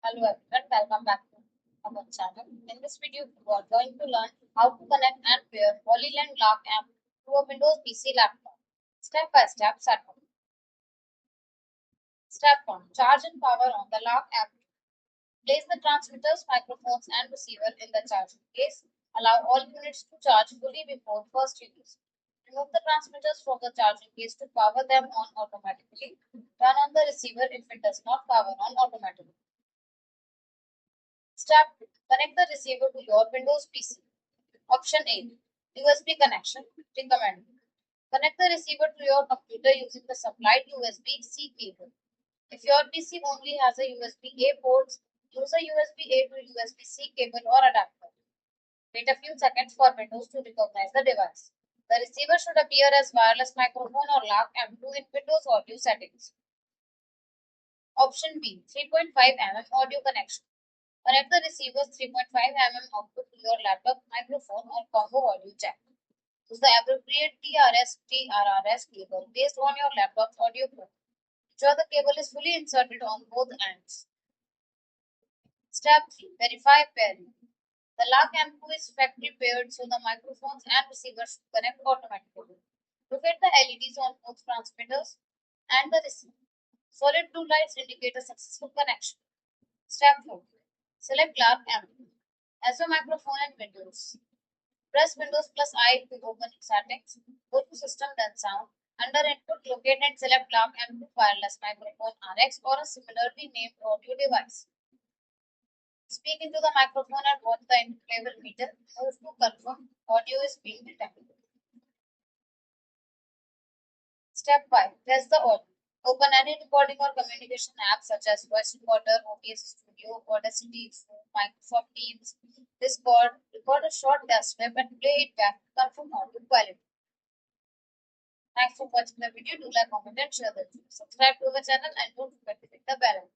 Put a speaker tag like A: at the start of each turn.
A: Hello everyone, welcome back to our channel. In this video, we are going to learn how to connect and pair Hollyland LARK M2 to a Windows PC laptop. Step by step setup. Step 1. Charge and power on the LARK M2. Place the transmitters, microphones and receiver in the charging case. Allow all units to charge fully before first use. Remove the transmitters from the charging case to power them on automatically. Turn on the receiver if it does not power on automatically. Step 2. Connect the receiver to your Windows PC. Option A. USB connection. Recommended. Connect the receiver to your computer using the supplied USB-C cable. If your PC only has a USB-A port, use a USB-A to USB-C cable or adapter. Wait a few seconds for Windows to recognize the device. The receiver should appear as wireless microphone or LARK M2 in Windows audio settings. Option B. 3.5 mm audio connection. Connect the receiver's 3.5 mm output to your laptop microphone or combo audio jack. Use the appropriate TRS/TRRS cable based on your laptop's audio port. Ensure the cable is fully inserted on both ends. Step 3. Verify pairing. The LARK M2 is factory paired so the microphones and receivers should connect automatically. Look at the LEDs on both transmitters and the receiver. Solid blue lights indicate a successful connection. Step 4. Select LARK M2 as your microphone in Windows. Press Windows plus I to open settings. Go to System then Sound. Under Input, locate and select LARK M2 wireless microphone RX or a similarly named audio device. Speak into the microphone and watch the input level meter. Move to confirm audio is being detected. Step 5. Test the audio. Open any recording or communication app such as Voice Recorder, OBS Studio, Audacity, Zoom, Microsoft Teams, Discord. Record a short test clip and play it back to confirm audio quality. Thanks for watching the video. Do like, comment and share the video. Subscribe to our channel and don't forget to hit the bell icon.